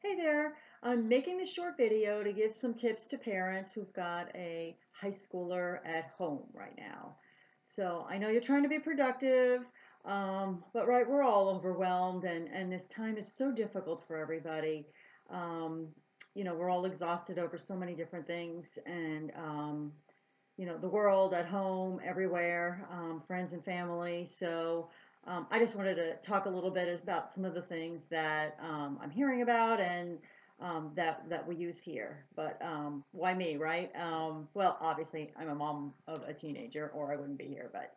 Hey there, I'm making this short video to give some tips to parents who've got a high schooler at home right now. So I know you're trying to be productive, but right, we're all overwhelmed and this time is so difficult for everybody. Um, we're all exhausted over so many different things and the world at home, everywhere, friends and family. So I just wanted to talk a little bit about some of the things that I'm hearing about and that we use here. But why me, right? Well, obviously, I'm a mom of a teenager, or I wouldn't be here. But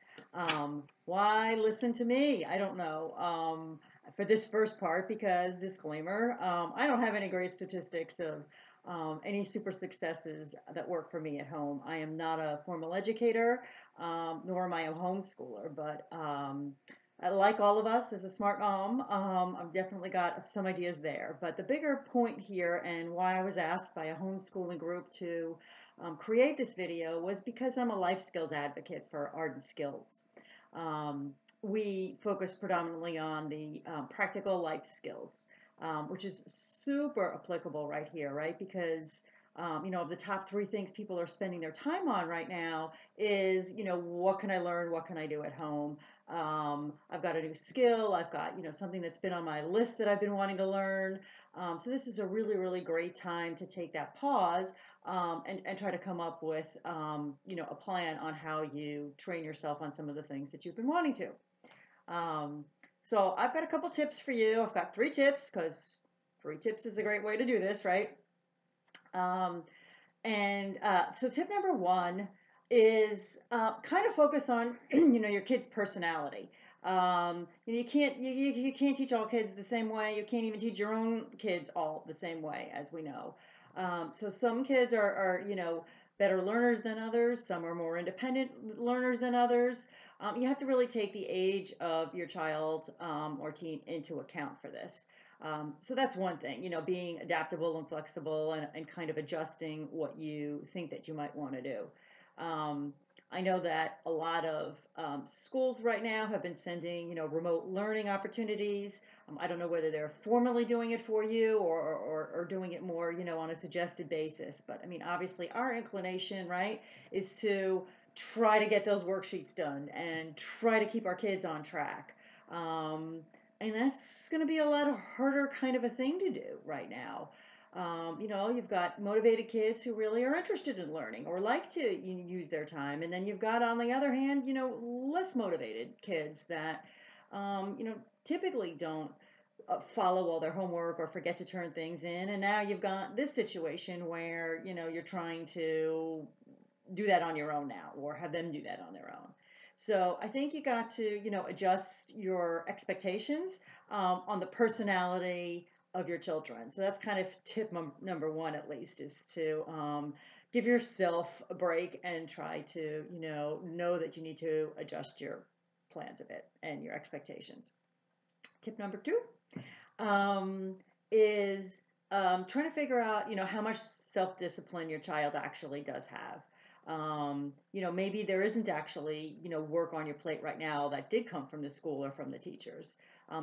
why listen to me? I don't know. For this first part, because disclaimer, I don't have any great statistics of any super successes that work for me at home. I am not a formal educator, nor am I a homeschooler, but like all of us as a smart mom, I've definitely got some ideas there. But the bigger point here and why I was asked by a homeschooling group to create this video was because I'm a life skills advocate for art and skills. We focus predominantly on the practical life skills, which is super applicable right here, right? Because of the top three things people are spending their time on right now is, what can I learn? What can I do at home? I've got a new skill. I've got, something that's been on my list that I've been wanting to learn. So this is a really, really great time to take that pause and try to come up with, a plan on how you train yourself on some of the things that you've been wanting to. So I've got a couple tips for you. I've got 3 tips because 3 tips is a great way to do this, right? So tip number 1 is kind of focus on your kid's personality. You can't teach all kids the same way. You can't even teach your own kids all the same way, as we know. So some kids are better learners than others. Some are more independent learners than others. You have to really take the age of your child or teen into account for this. So that's one thing, being adaptable and flexible and kind of adjusting what you think that you might want to do. I know that a lot of schools right now have been sending, remote learning opportunities. I don't know whether they're formally doing it for you or doing it more, on a suggested basis. But I mean, obviously, our inclination, right, is to try to get those worksheets done and try to keep our kids on track. And that's going to be a lot harder kind of a thing to do right now. You've got motivated kids who really are interested in learning or like to use their time. And then you've got, on the other hand, less motivated kids that, typically don't follow all their homework or forget to turn things in. And now you've got this situation where, you're trying to do that on your own now or have them do that on their own. So I think you got to, adjust your expectations on the personality of your children. So that's kind of tip number 1, at least, is to give yourself a break and try to, know that you need to adjust your plans a bit and your expectations. Tip number 2 is trying to figure out, how much self-discipline your child actually does have. Maybe there isn't actually, work on your plate right now that did come from the school or from the teachers.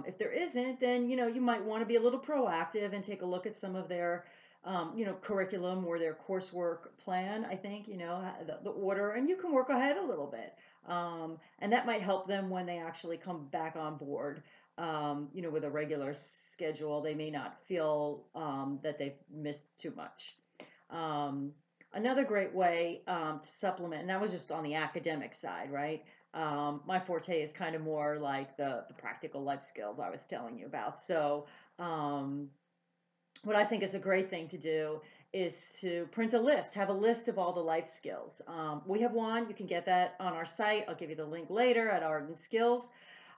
If there isn't, then, you might want to be a little proactive and take a look at some of their, curriculum or their coursework plan, I think, the order, and you can work ahead a little bit. And that might help them when they actually come back on board, with a regular schedule. They may not feel that they've missed too much. Another great way to supplement, and that was just on the academic side, right? My forte is kind of more like the practical life skills I was telling you about. So what I think is a great thing to do is to print a list, have a list of all the life skills. We have one. You can get that on our site. I'll give you the link later at Art and Skills.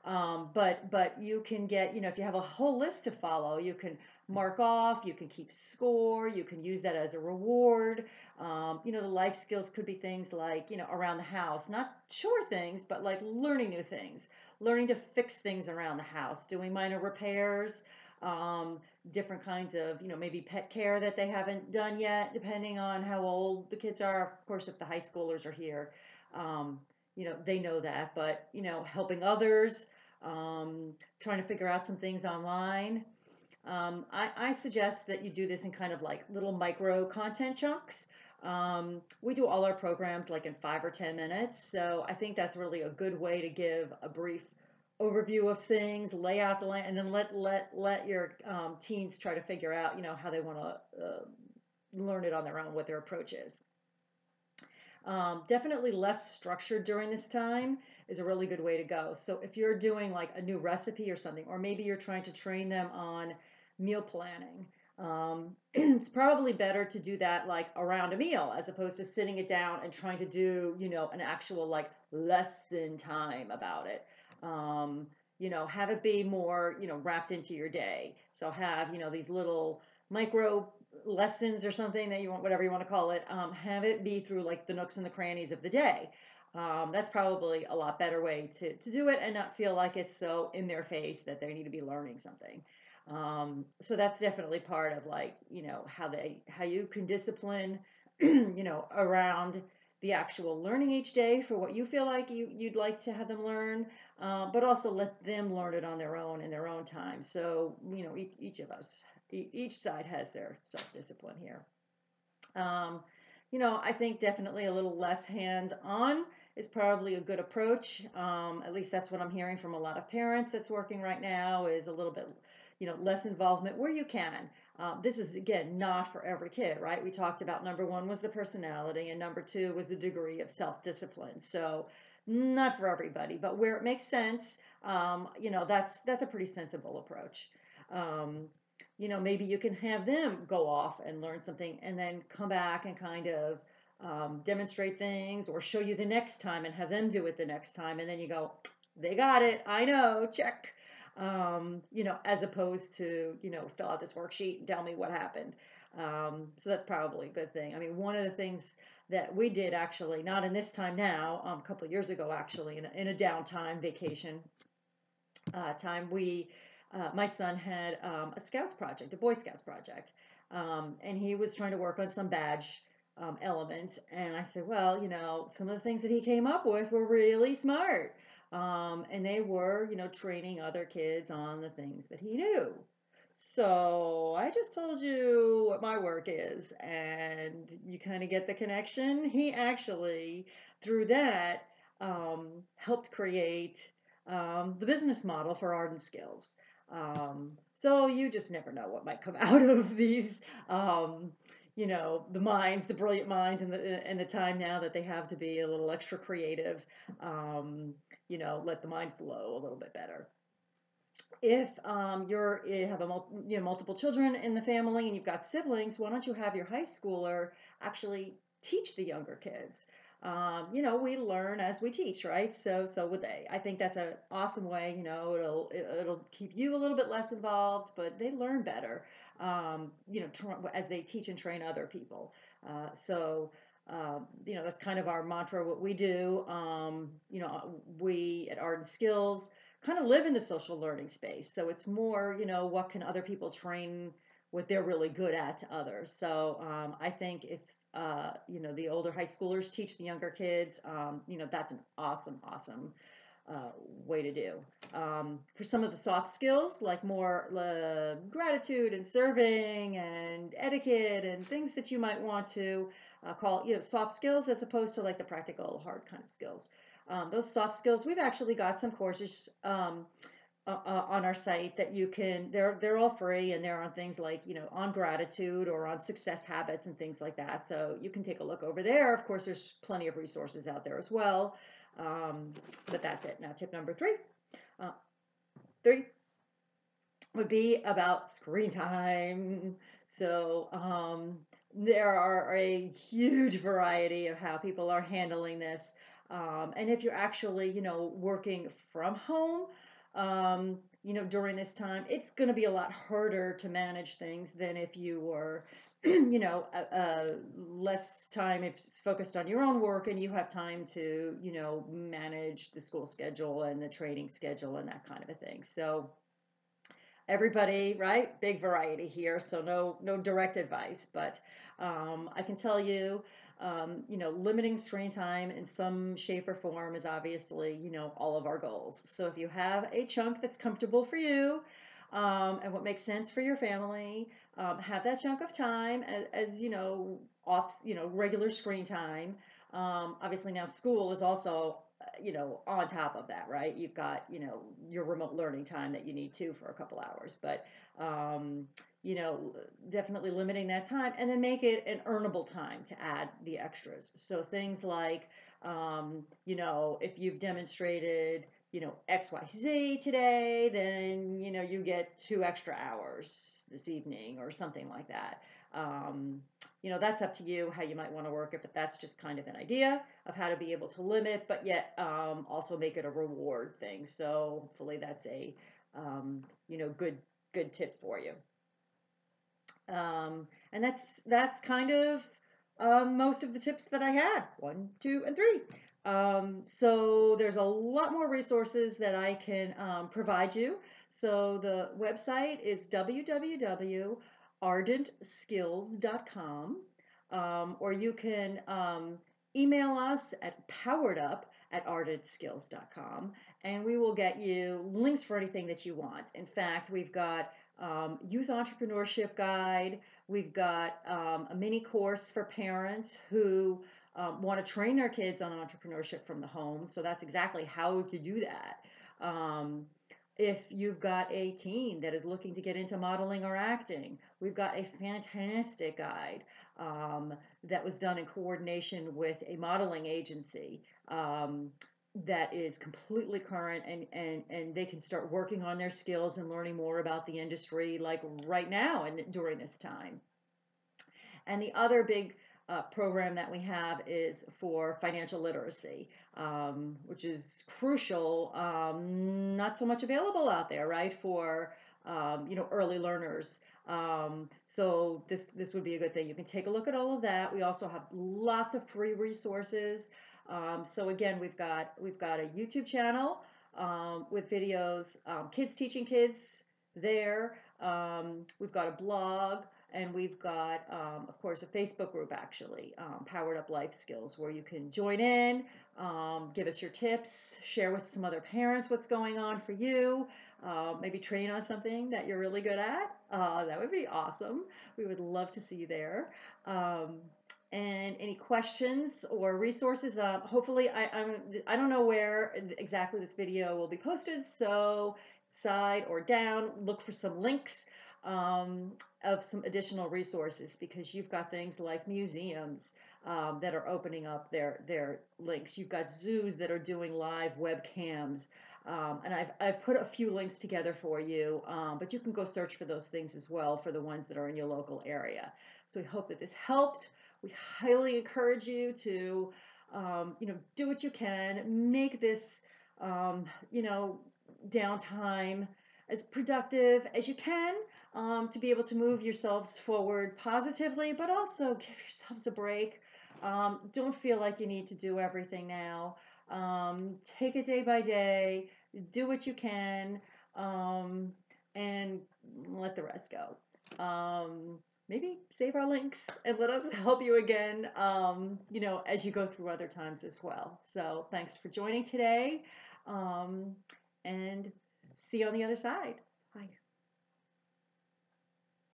But you can get, if you have a whole list to follow, you can mark off, you can keep score, you can use that as a reward. The life skills could be things like, around the house, not chore things, but like learning new things, learning to fix things around the house, doing minor repairs, different kinds of, maybe pet care that they haven't done yet, depending on how old the kids are. Of course, if the high schoolers are here, they know that, but, helping others, trying to figure out some things online. I suggest that you do this in kind of like little micro content chunks. We do all our programs like in 5 or 10 minutes. So I think that's really a good way to give a brief overview of things, lay out the and then let your teens try to figure out, how they want to learn it on their own, what their approach is. Definitely less structured during this time is a really good way to go. So if you're doing like a new recipe or something, or maybe you're trying to train them on meal planning, it's probably better to do that like around a meal as opposed to sitting it down and trying to do, an actual like lesson time about it. Have it be more, wrapped into your day. So have, these little micro lessons or something that you want, whatever you want to call it, have it be through like the nooks and the crannies of the day. That's probably a lot better way to do it and not feel like it's so in their face that they need to be learning something. So that's definitely part of like, how you can discipline, around the actual learning each day for what you feel like you'd like to have them learn, but also let them learn it on their own in their own time. So, each of us, each side has their self-discipline here. Um, I think definitely a little less hands-on is probably a good approach. At least that's what I'm hearing from a lot of parents that's working right now is a little bit, less involvement where you can. This is, again, not for every kid, right? We talked about number one was the personality and number two was the degree of self-discipline. So not for everybody, but where it makes sense, that's a pretty sensible approach. Um, maybe you can have them go off and learn something and then come back and kind of demonstrate things or show you the next time and have them do it the next time. And then you go, they got it. I know, check. As opposed to, fill out this worksheet and tell me what happened. So that's probably a good thing. I mean, one of the things that we did actually, not in this time now, a couple of years ago, actually, in a downtime vacation time, my son had a Scouts project, a Boy Scouts project, and he was trying to work on some badge elements. And I said, well, some of the things that he came up with were really smart, and they were, training other kids on the things that he knew. So I just told you what my work is, and you kind of get the connection. He actually, through that, helped create the business model for Arden Skills. So you just never know what might come out of these, the minds, the brilliant minds, and the time now that they have to be a little extra creative. Let the mind flow a little bit better. If you have multiple children in the family and you've got siblings, why don't you have your high schooler actually teach the younger kids? We learn as we teach, right? So would they. I think that's an awesome way. It'll keep you a little bit less involved, but they learn better. As they teach and train other people. That's kind of our mantra. What we do. We at Art and Skills kind of live in the social learning space. So it's more, what can other people train what they're really good at to others. So I think if, the older high schoolers teach the younger kids, that's an awesome, awesome way to do. For some of the soft skills, like more gratitude and serving and etiquette and things that you might want to call, soft skills as opposed to like the practical hard kind of skills. Those soft skills, we've actually got some courses on our site that you can, they're all free and they're on things like, on gratitude or on success habits and things like that. So you can take a look over there. Of course, there's plenty of resources out there as well. But that's it. Now, tip number three. Three would be about screen time. So there are a huge variety of how people are handling this. And if you're actually, working from home, during this time, it's going to be a lot harder to manage things than if you were, less time if it's focused on your own work and you have time to, manage the school schedule and the training schedule and that kind of a thing. So everybody, right? Big variety here, so no direct advice, but I can tell you, limiting screen time in some shape or form is obviously, all of our goals. So if you have a chunk that's comfortable for you, and what makes sense for your family. Have that chunk of time as off, regular screen time. Obviously now school is also, on top of that, right? You've got, your remote learning time that you need too for a couple hours, but, um, you know, definitely limiting that time and then make it an earnable time to add the extras. So things like, if you've demonstrated, XYZ today, then, you get 2 extra hours this evening or something like that. Um, that's up to you how you might want to work it, but that's just kind of an idea of how to be able to limit, but yet also make it a reward thing. So hopefully that's a, good tip for you. And that's kind of most of the tips that I had. 1, 2, and 3. So there's a lot more resources that I can provide you. So the website is www.ardentskills.com, or you can email us at poweredup@ardentskills.com, and we will get you links for anything that you want. In fact, we've got youth entrepreneurship guide. We've got a mini course for parents who want to train their kids on entrepreneurship from the home. So that's exactly how to do that. If you've got a teen that is looking to get into modeling or acting, we've got a fantastic guide that was done in coordination with a modeling agency. That is completely current, and they can start working on their skills and learning more about the industry like right now and during this time. And the other big program that we have is for financial literacy, which is crucial, not so much available out there, right, for early learners. So this would be a good thing. You can take a look at all of that. We also have lots of free resources. So again, we've got a YouTube channel with videos, kids teaching kids there. We've got a blog, and we've got, of course, a Facebook group actually, Powered Up Life Skills, where you can join in, give us your tips, share with some other parents what's going on for you, maybe train on something that you're really good at. That would be awesome. We would love to see you there. And any questions or resources, hopefully I don't know where exactly this video will be posted, so side or down, look for some links of some additional resources, because you've got things like museums that are opening up their links. You've got zoos that are doing live webcams. And I've put a few links together for you, but you can go search for those things as well for the ones that are in your local area. So we hope that this helped. We highly encourage you to, do what you can, make this, downtime as productive as you can, to be able to move yourselves forward positively, but also give yourselves a break. Don't feel like you need to do everything now. Take it day by day, do what you can, and let the rest go. Maybe save our links and let us help you again, as you go through other times as well. So thanks for joining today, and see you on the other side.